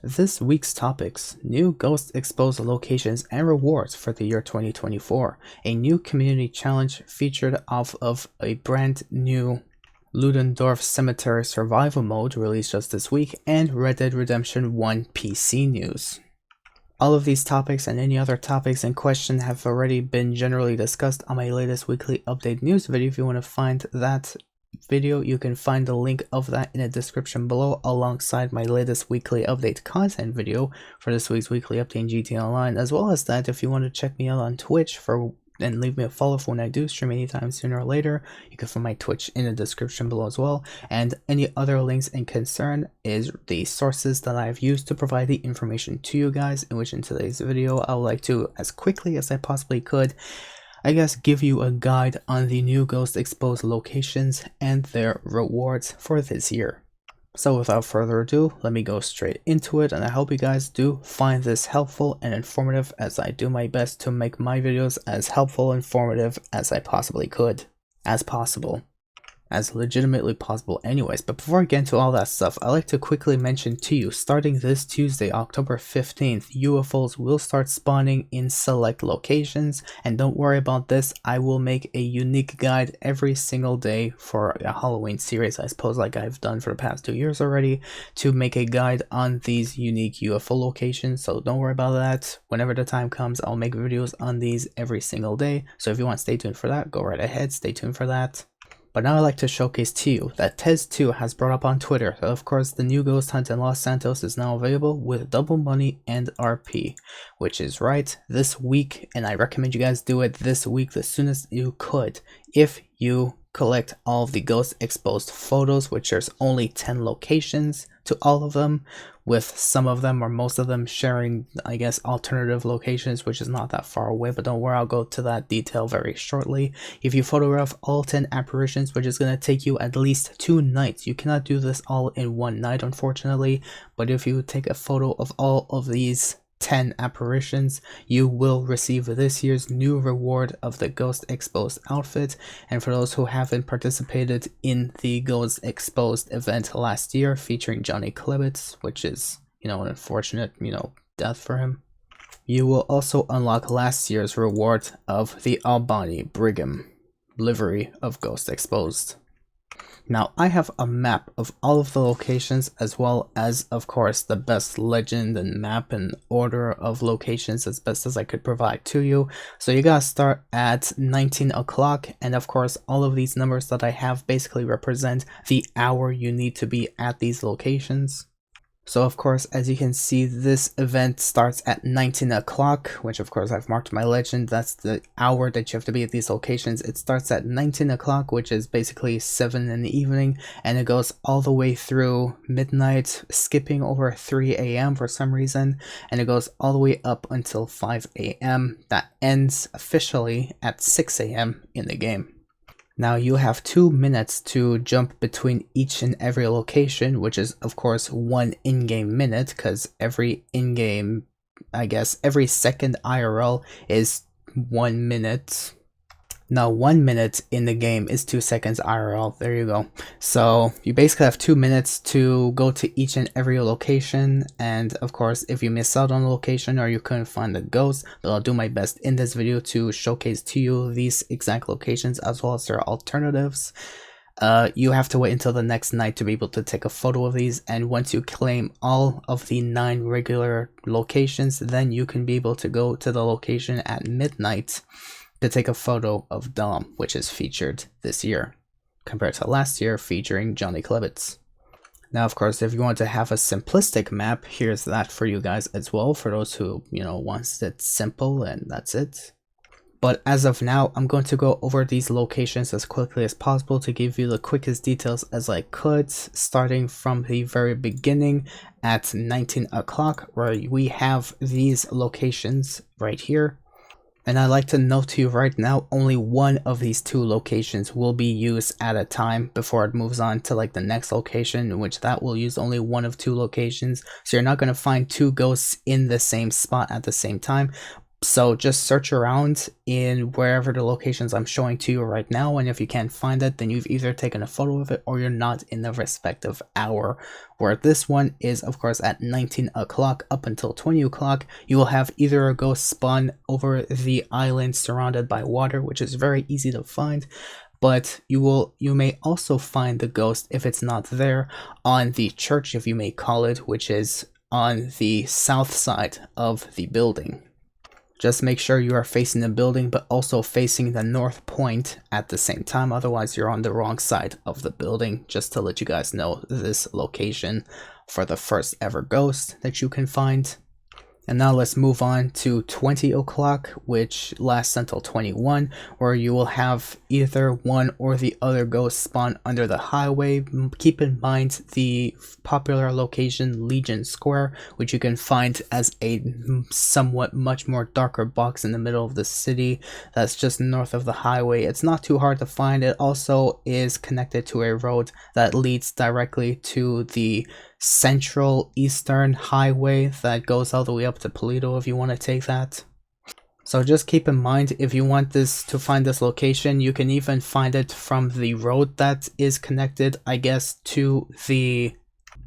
This week's topics: new ghost exposed locations and rewards for the year 2024, a new community challenge featured off of a brand new Ludendorff Cemetery survival mode released just this week, and Red Dead Redemption 1 PC news. All of these topics and any other topics in question have already been generally discussed on my latest weekly update news video. If you want to find that video, you can find the link of that in the description below, alongside my latest weekly update content video for this week's weekly update in GTA Online, as well as that if you want to check me out on Twitch and leave me a follow for when I do stream anytime sooner or later, you can find my Twitch in the description below as well. And any other links in concern is the sources that I've used to provide the information to you guys, in which in today's video I would like to, as quickly as I possibly could, give you a guide on the new ghost exposed locations and their rewards for this year. So without further ado, let me go straight into it, and I hope you guys do find this helpful and informative, as I do my best to make my videos as helpful and informative as I possibly could, as legitimately possible anyways. But before I get into all that stuff, I'd like to quickly mention to you, starting this Tuesday, October 15th, UFOs will start spawning in select locations. And don't worry about this, I will make a unique guide every single day for a Halloween series, I suppose, like I've done for the past 2 years already, to make a guide on these unique UFO locations. So don't worry about that. Whenever the time comes, I'll make videos on these every single day. So if you want to stay tuned for that, go right ahead, stay tuned for that. But now I'd like to showcase to you that Tez2 has brought up on Twitter that of course the new ghost hunt in Los Santos is now available with double money and RP, which is right, this week, and I recommend you guys do it this week as soon as you could. If you collect all of the ghost exposed photos, which there's only 10 locations to all of them, with some of them or most of them sharing alternative locations, which is not that far away, but don't worry, I'll go to that detail very shortly. If you photograph all 10 apparitions, which is going to take you at least 2 nights, you cannot do this all in one night unfortunately, but if you take a photo of all of these 10 apparitions, you will receive this year's new reward of the Ghost Exposed outfit. And for those who haven't participated in the Ghost Exposed event last year featuring Johnny Klebitz, which is, an unfortunate, death for him, you will also unlock last year's reward of the Albany Brigham livery of Ghost Exposed. Now, I have a map of all of the locations, as well as, of course, the best legend and map and order of locations as best as I could provide to you. So you gotta start at 19 o'clock, and of course, all of these numbers that I have basically represent the hour you need to be at these locations. So of course, as you can see, this event starts at 19 o'clock, which of course I've marked my legend. That's the hour that you have to be at these locations. It starts at 19 o'clock, which is basically 7 in the evening, and it goes all the way through midnight, skipping over 3 a.m. for some reason, and it goes all the way up until 5 a.m. That ends officially at 6 a.m. in the game. Now you have 2 minutes to jump between each and every location, which is of course 1 in-game minute, because every in-game, every second IRL is 1 minute. Now 1 minute in the game is 2 seconds IRL, there you go. So you basically have 2 minutes to go to each and every location, and of course if you miss out on a location or you couldn't find the ghost, then I'll do my best in this video to showcase to you these exact locations as well as their alternatives. You have to wait until the next night to be able to take a photo of these, and once you claim all of the 9 regular locations, then you can be able to go to the location at midnight to take a photo of Dom, which is featured this year, compared to last year featuring Johnny Klebitz. Now, of course, if you want to have a simplistic map, here's that for you guys as well, for those who, wants it simple and that's it. But as of now, I'm going to go over these locations as quickly as possible to give you the quickest details as I could, starting from the very beginning at 19 o'clock, where we have these locations right here. And I'd like to note to you right now, only one of these 2 locations will be used at a time before it moves on to the next location, in which that will use only 1 of 2 locations. So you're not going to find 2 ghosts in the same spot at the same time. So just search around in wherever the locations I'm showing to you right now, and if you can't find it, then you've either taken a photo of it or you're not in the respective hour. Where this one is, of course, at 19 o'clock up until 20 o'clock, you will have either a ghost spawn over the island surrounded by water, which is very easy to find, but you may also find the ghost, if it's not there, on the church, if you may call it, which is on the south side of the building. Just make sure you are facing the building, but also facing the north point at the same time. Otherwise, you're on the wrong side of the building. Just to let you guys know this location for the first ever ghost that you can find. And now let's move on to 20 o'clock, which lasts until 21, where you will have either one or the other ghost spawn under the highway. Keep in mind the popular location Legion Square, which you can find as a somewhat much more darker box in the middle of the city that's just north of the highway. It's not too hard to find. It also is connected to a road that leads directly to the Central Eastern Highway that goes all the way up to Polito if you want to take that. So just keep in mind, if you want this to find this location, you can even find it from the road that is connected, I guess, to the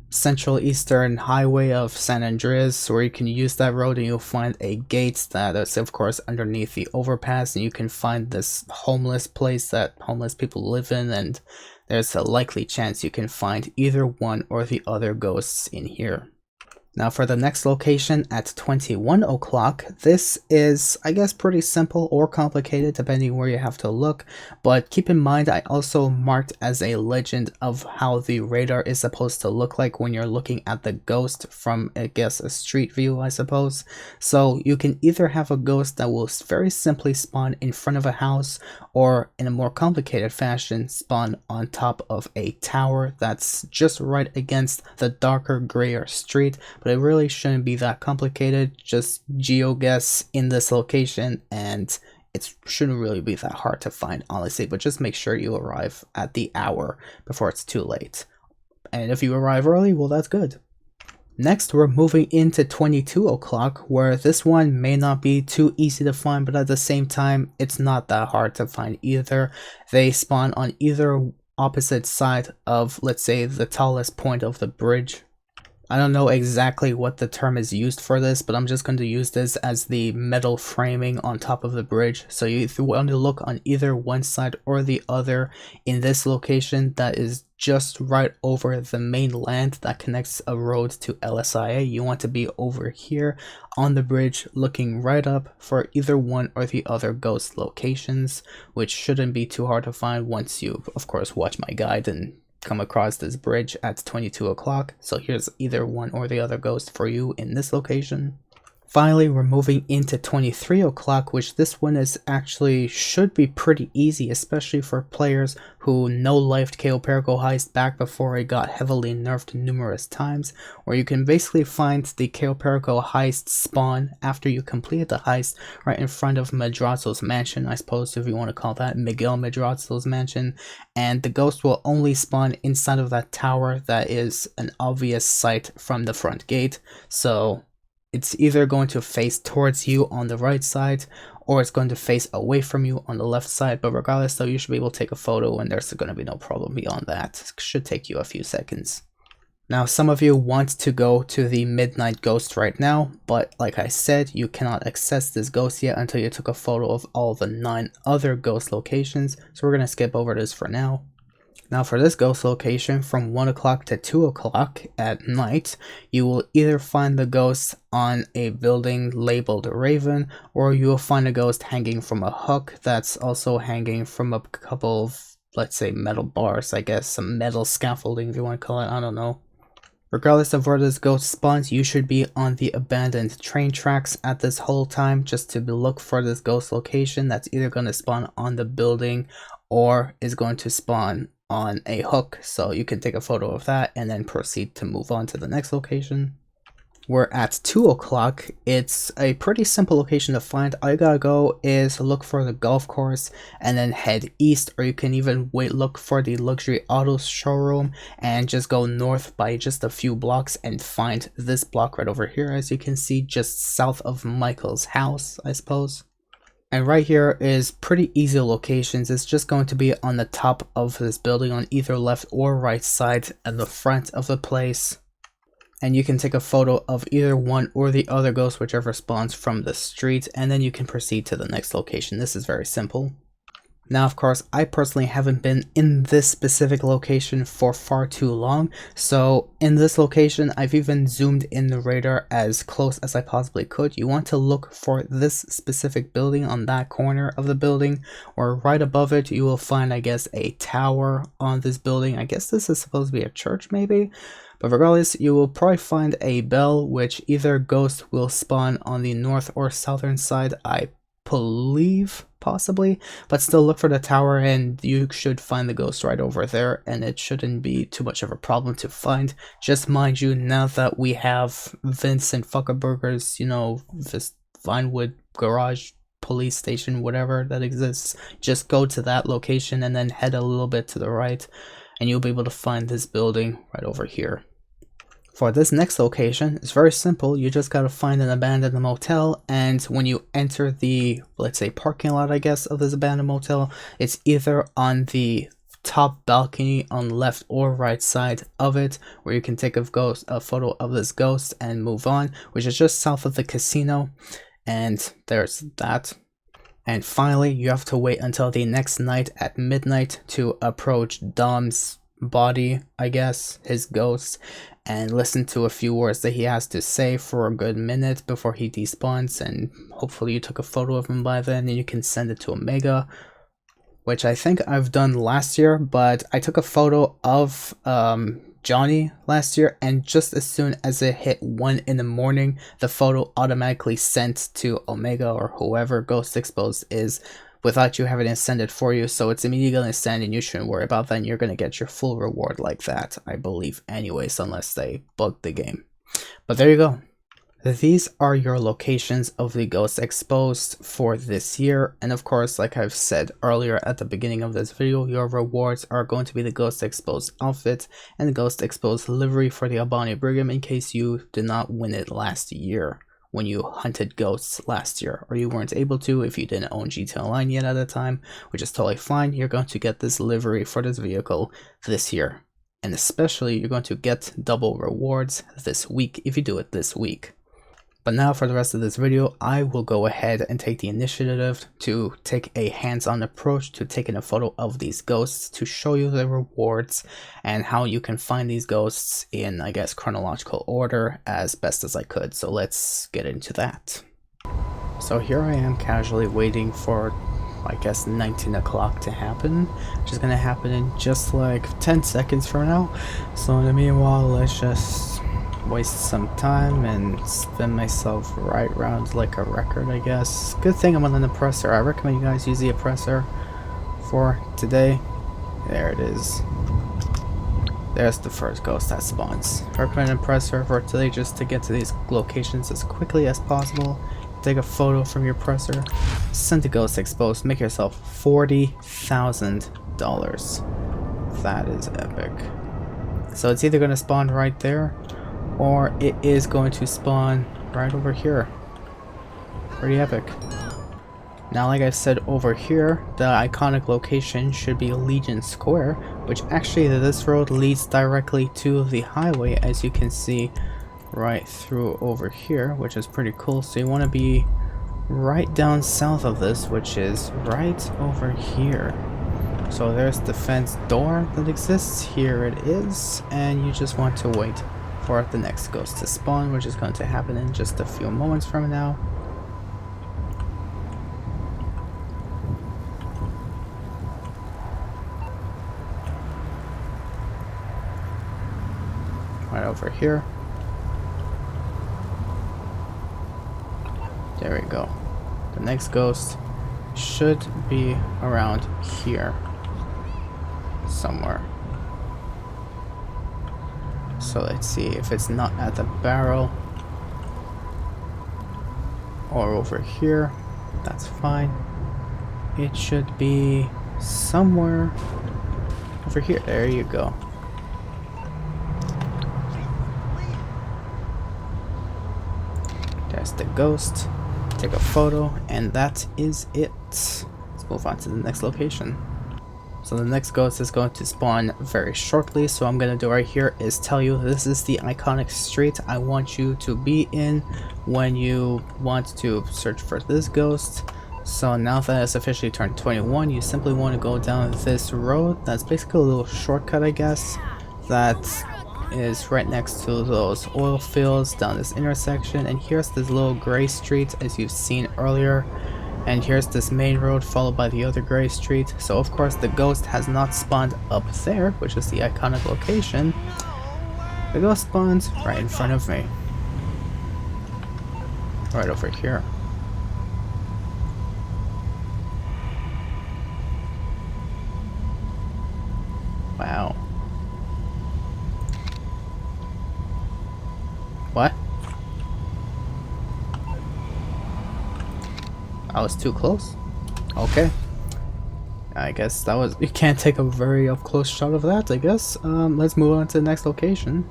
Central Eastern Highway of San Andreas, where you can use that road and you'll find a gate that is, of course, underneath the overpass, and you can find this homeless place that homeless people live in, and there's a likely chance you can find either one or the other ghosts in here. Now for the next location at 21 o'clock, this is, I guess, pretty simple or complicated depending where you have to look, but keep in mind I also marked as a legend of how the radar is supposed to look like when you're looking at the ghost from, I guess, a street view, I suppose. So you can either have a ghost that will very simply spawn in front of a house, or in a more complicated fashion spawn on top of a tower that's just right against the darker grayer street. But it really shouldn't be that complicated. Just geoguess in this location and it shouldn't really be that hard to find, honestly, but just make sure you arrive at the hour before it's too late. And if you arrive early, well, that's good. Next, we're moving into 22 o'clock, where this one may not be too easy to find, but at the same time, it's not that hard to find either. They spawn on either opposite side of, let's say, the tallest point of the bridge. I don't know exactly what the term is used for this, but I'm just going to use this as the metal framing on top of the bridge. So you want to look on either one side or the other in this location that is just right over the main land that connects a road to LSIA. You want to be over here on the bridge looking right up for either one or the other ghost locations, which shouldn't be too hard to find once you, of course, watch my guide and come across this bridge at 22 o'clock. So here's either one or the other ghost for you in this location. Finally, we're moving into 23 o'clock, which this one is actually should be pretty easy, especially for players who no-lifed Cayo Perico heist back before it got heavily nerfed numerous times, where you can basically find the Cayo Perico heist spawn after you complete the heist right in front of Madrazo's mansion, I suppose, if you want to call that Miguel Madrazo's mansion, and the ghost will only spawn inside of that tower that is an obvious sight from the front gate. So it's either going to face towards you on the right side, or it's going to face away from you on the left side. But regardless, though, you should be able to take a photo and there's going to be no problem beyond that. It should take you a few seconds. Now, some of you want to go to the Midnight Ghost right now, but like I said, you cannot access this ghost yet until you took a photo of all the 9 other ghost locations. So we're going to skip over this for now. Now for this ghost location, from 1 o'clock to 2 o'clock at night, you will either find the ghost on a building labeled Raven, or you will find a ghost hanging from a hook that's also hanging from a couple of, let's say, metal bars, I guess, some metal scaffolding if you want to call it, I don't know. Regardless of where this ghost spawns, you should be on the abandoned train tracks at this whole time just to look for this ghost location that's either going to spawn on the building or is going to spawn on a hook. So you can take a photo of that and then proceed to move on to the next location. We're at 2 o'clock. It's a pretty simple location to find. All you gotta go is look for the golf course and then head east, or you can even look for the luxury auto showroom and just go north by just a few blocks and find this block right over here, as you can see, just south of Michael's house, I suppose. And right here is pretty easy locations. It's just going to be on the top of this building on either left or right side at the front of the place. And you can take a photo of either one or the other ghost, whichever spawns from the street, and then you can proceed to the next location. This is very simple. Now, of course, I personally haven't been in this specific location for far too long, so in this location, I've even zoomed in the radar as close as I possibly could. You want to look for this specific building on that corner of the building, or right above it, you will find, I guess, a tower on this building. I guess this is supposed to be a church, maybe? But regardless, you will probably find a bell, which either ghost will spawn on the north or southern side, I believe, possibly, but still look for the tower and you should find the ghost right over there, and it shouldn't be too much of a problem to find. Just mind you, now that we have Vincent Fuckerburger's, you know, this Vinewood garage police station, whatever that exists, just go to that location and then head a little bit to the right and you'll be able to find this building right over here. For this next location, it's very simple. You just gotta find an abandoned motel, and when you enter the, let's say, parking lot, I guess, of this abandoned motel, it's either on the top balcony on left or right side of it, where you can take a photo of this ghost and move on, which is just south of the casino, and there's that. And finally, you have to wait until the next night at midnight to approach Dom's body, I guess, his ghost, and listen to a few words that he has to say for a good minute before he despawns, and hopefully you took a photo of him by then and you can send it to Omega, which I think I've done last year, but I took a photo of Johnny last year, and just as soon as it hit 1 in the morning, the photo automatically sent to Omega or whoever Ghost Exposed is, without you having to send it for you, so it's immediately going to send and you shouldn't worry about that, and you're going to get your full reward like that, I believe, anyways, unless they bug the game. But there you go. These are your locations of the Ghost Exposed for this year, and of course, like I've said earlier at the beginning of this video, your rewards are going to be the Ghost Exposed outfit and the Ghost Exposed livery for the Albani Brigham, in case you did not win it last year when you hunted ghosts last year, or you weren't able to if you didn't own GTA Online yet at the time, which is totally fine. You're going to get this livery for this vehicle this year, and especially you're going to get double rewards this week if you do it this week. But now for the rest of this video, I will go ahead and take the initiative to take a hands-on approach to taking a photo of these ghosts to show you the rewards and how you can find these ghosts in, I guess, chronological order as best as I could. So let's get into that. So here I am casually waiting for, I guess, 19 o'clock to happen, which is going to happen in just like 10 seconds from now. So in the meanwhile, let's just waste some time and spin myself right round like a record, I guess. Good thing I'm on an oppressor. I recommend you guys use the oppressor for today. There it is. There's the first ghost that spawns. I recommend an oppressor for today just to get to these locations as quickly as possible. Take a photo from your oppressor, send to Ghost Exposed, make yourself $40,000. That is epic. So it's either going to spawn right there, or it is going to spawn right over here. Pretty epic. Now, like I said, over here, the iconic location should be Legion Square, which actually this road leads directly to the highway, as you can see right through over here, which is pretty cool. So you want to be right down south of this, which is right over here. So there's the fence door that exists. Here it is, and you just want to wait for the next ghost to spawn, which is going to happen in just a few moments from now. Right over here. There we go. The next ghost should be around here somewhere. So let's see if it's not at the barrel. or over here. That's fine. It should be somewhere over here. There you go. There's the ghost. Take a photo, and that is it. Let's move on to the next location. So the next ghost is going to spawn very shortly, so what I'm going to do right here is tell you this is the iconic street I want you to be in when you want to search for this ghost. So now that it's officially turned 21, you simply want to go down this road. That's basically a little shortcut, I guess, that is right next to those oil fields down this intersection. And here's this little gray street as you've seen earlier. And here's this main road followed by the other gray street. So of course the ghost has not spawned up there, which is the iconic location. The ghost spawns right in front of me. Right over here. Wow. What? I was too close? Okay. I guess that was... You can't take a very up close shot of that, I guess. Let's move on to the next location.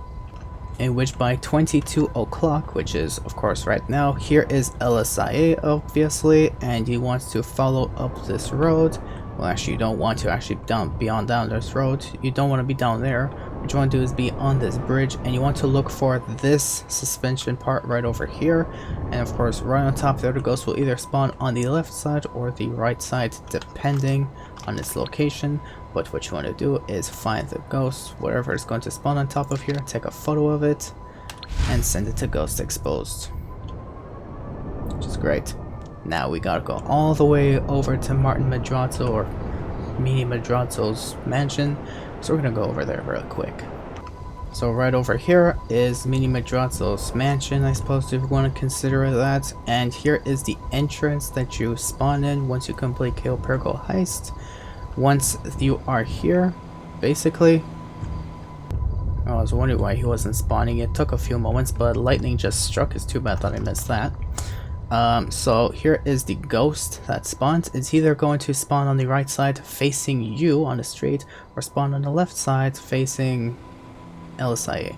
In which by 22 o'clock, which is of course right now, here is LSIA obviously, and he wants to follow up this road. Well, actually you don't want to actually be down this road. You don't want to be down there. What you want to do is be on this bridge, and you want to look for this suspension part right over here. And of course right on top there, the ghost will either spawn on the left side or the right side depending on its location. But what you want to do is find the ghost, whatever is going to spawn on top of here, take a photo of it and send it to Ghost Exposed, which is great. Now we gotta go all the way over to Martin Madrazo, or Mini Madrazo's mansion. So we're gonna go over there real quick. So right over here is Mini Madrazo's mansion, I suppose, if you want to consider that. And here is the entrance that you spawn in once you complete Kale Pergo heist. Once you are here, basically... I was wondering why he wasn't spawning. It took a few moments, but lightning just struck. It's too bad that I missed that. So here is the ghost that spawns. It's either going to spawn on the right side facing you on the street, or spawn on the left side facing LSIA.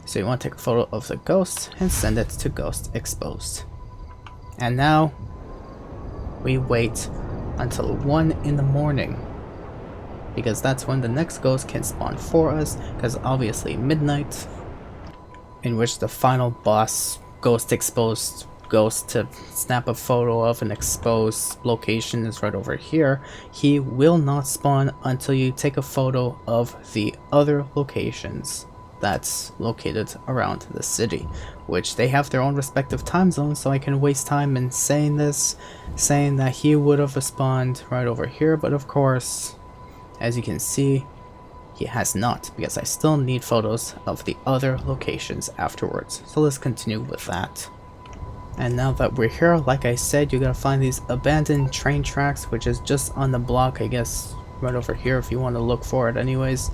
So you want to take a photo of the ghost and send it to Ghost Exposed. And now we wait until 1 in the morning, because that's when the next ghost can spawn for us, because obviously midnight, in which the final boss, Ghost Exposed, goes to snap a photo of an exposed location is right over here. He will not spawn until you take a photo of the other locations that's located around the city, which they have their own respective time zones, so I can waste time in saying this, saying that he would have spawned right over here, but of course, as you can see, he has not, because I still need photos of the other locations afterwards. So let's continue with that. And now that we're here, like I said, you gotta find these abandoned train tracks, which is just on the block, I guess, right over here if you want to look for it anyways.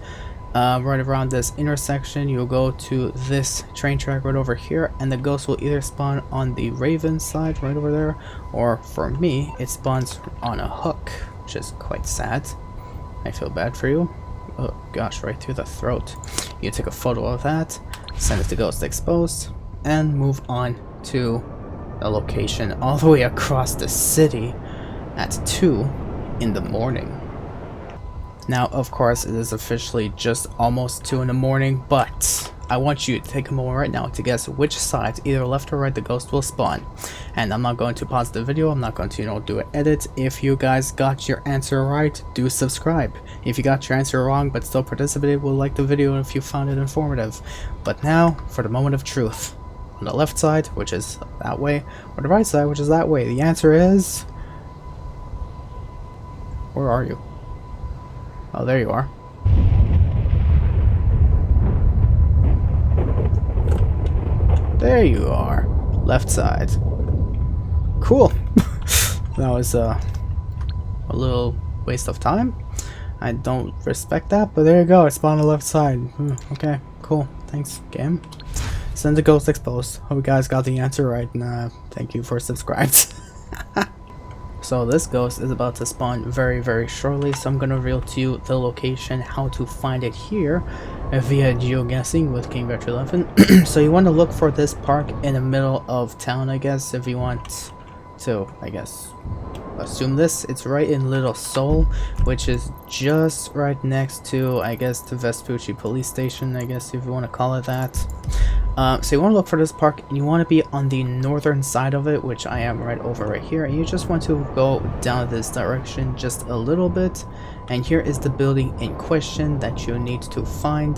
Right around this intersection, you'll go to this train track right over here, and the ghost will either spawn on the Raven side right over there, or for me, it spawns on a hook, which is quite sad. I feel bad for you. Oh gosh, right through the throat. You take a photo of that, send it to Ghost Exposed, and move on to a location all the way across the city at 2 in the morning. Now, of course, it is officially just almost 2 in the morning, but I want you to take a moment right now to guess which side, either left or right, the ghost will spawn. And I'm not going to pause the video, I'm not going to, do an edit. If you guys got your answer right, do subscribe. If you got your answer wrong but still participated, we'll like the video if you found it informative. But now, for the moment of truth. On the left side, which is that way, or the right side, which is that way. The answer is... Where are you? Oh, there you are. There you are. Left side. Cool. That was a little waste of time. I don't respect that, but there you go. I spawned on the left side. Okay, cool. Thanks, game. Send the ghost exposed. Hope you guys got the answer right, and thank you for subscribing. So this ghost is about to spawn very shortly, so I'm gonna reveal to you the location, how to find it here via geoguessing with King Vector 11. So you want to look for this park in the middle of town, I guess, if you want to, I guess, assume this. It's right in Little Seoul, which is just right next to, I guess, the Vespucci police station, I guess, if you want to call it that. So you want to look for this park, and you want to be on the northern side of it, which I am right over right here, and you just want to go down this direction just a little bit, and here is the building in question that you need to find.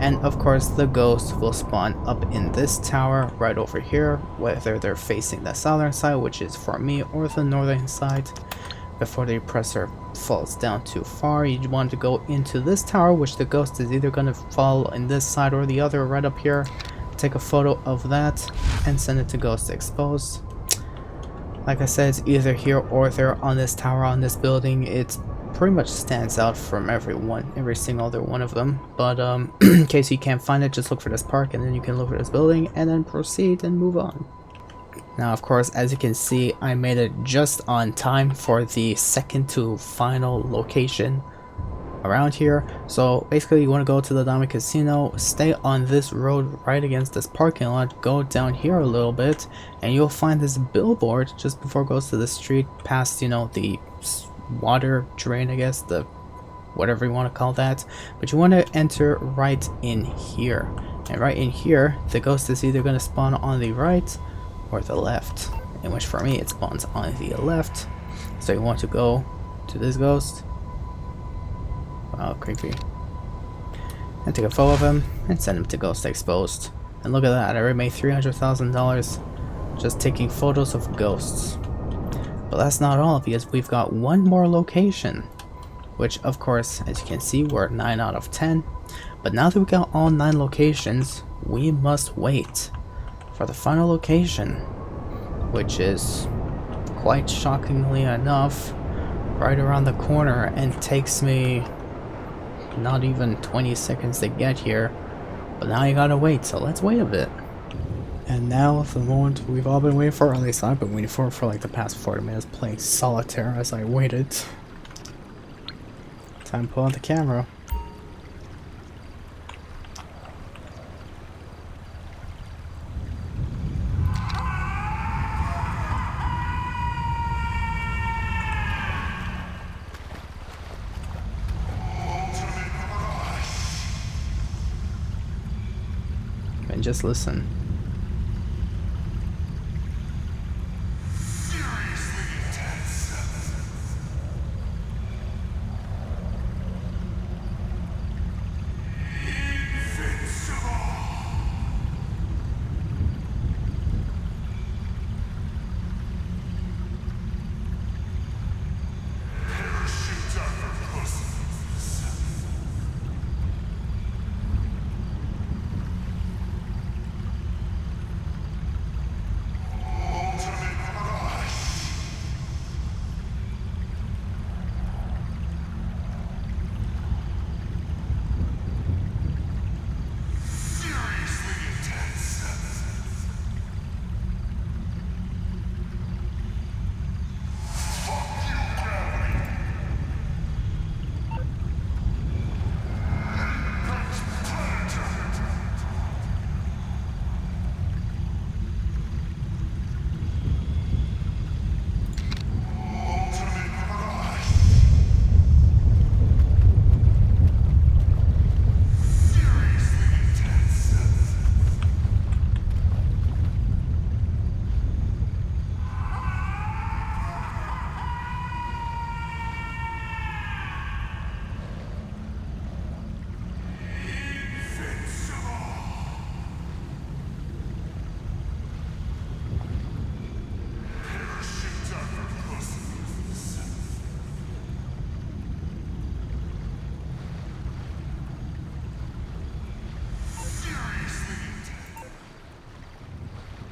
And of course the ghost will spawn up in this tower right over here, whether they're facing the southern side, which is for me, or the northern side. Before the oppressor falls down too far, you want to go into this tower, which the ghost is either going to fall in this side or the other right up here. Take a photo of that and send it to Ghost Exposed. Like I said, it's either here or there on this tower, on this building. It pretty much stands out from every single other one of them. But in case you can't find it, just look for this park, and then you can look for this building, and then proceed and move on. Now, of course, as you can see, I made it just on time for the second to final location around here. So basically, you want to go to the Diamond Casino, stay on this road right against this parking lot, go down here a little bit, and you'll find this billboard just before it goes to the street, past, you know, the water drain, I guess, the whatever you want to call that. But you want to enter right in here, and right in here, the ghost is either going to spawn on the right or the left, in which for me it spawns on the left. So you want to go to this ghost, wow, creepy, and take a photo of him and send him to Ghost Exposed. And look at that, I already made $300,000 just taking photos of ghosts. But that's not all, because we've got one more location, which of course, as you can see, we're 9 out of 10. But now that we got all 9 locations, we must wait for the final location, which is, quite shockingly enough, right around the corner, and takes me not even 20 seconds to get here. But now you gotta wait, so let's wait a bit. And now the moment we've all been waiting for, or at least I've been waiting for like the past 40 minutes, playing solitaire as I waited. Time to pull out the camera. And just listen.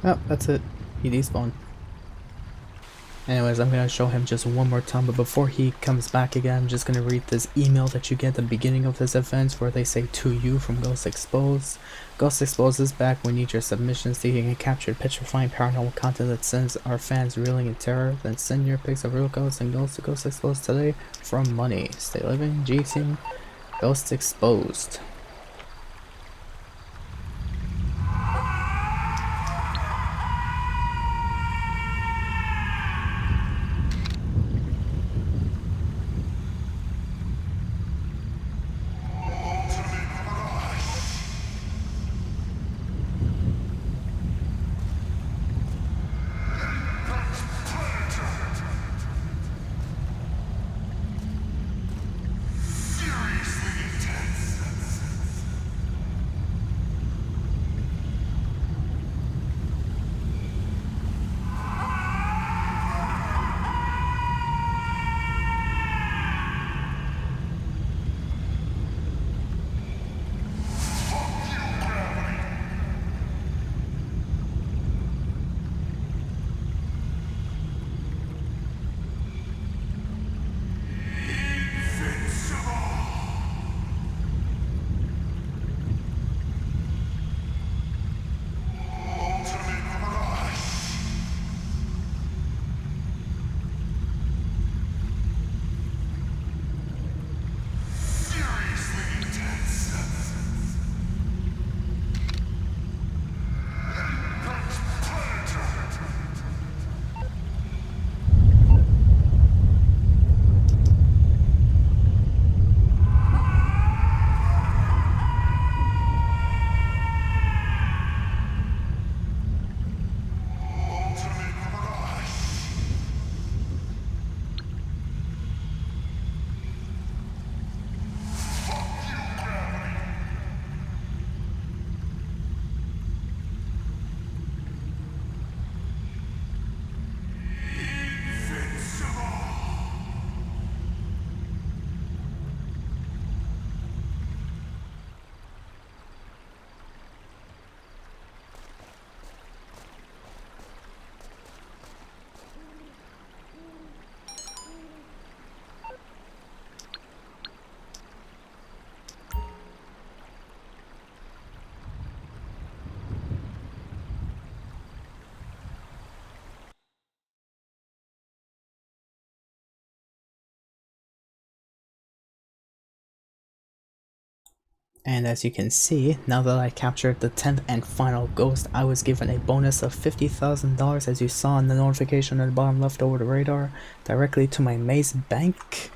Oh, that's it. He despawned. Anyways, I'm gonna show him just one more time, but before he comes back again, I'm just gonna read this email that you get at the beginning of this event where they say "to you" from Ghost Exposed. Ghost Exposed is back. We need your submissions seeking a captured petrifying paranormal content that sends our fans reeling in terror. Then send your pics of real ghosts and ghosts to Ghost Exposed today for money. Stay living, G Team. Ghost Exposed. And as you can see, now that I captured the 10th and final ghost, I was given a bonus of $50,000, as you saw in the notification at the bottom left over the radar, directly to my maze bank.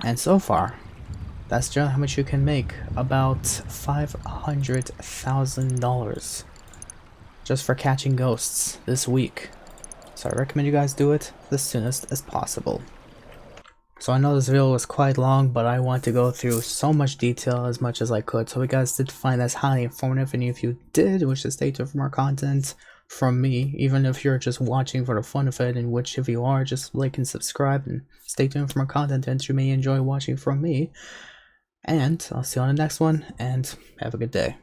And so far, that's just how much you can make, about $500,000 just for catching ghosts this week. So I recommend you guys do it the soonest as possible. So I know this video was quite long, but I want to go through so much detail as much as I could. So you guys did find this highly informative, and if you did wish to stay tuned for more content from me, even if you're just watching for the fun of it, and which if you are, just like and subscribe and stay tuned for more content that you may enjoy watching from me. And I'll see you on the next one, and have a good day.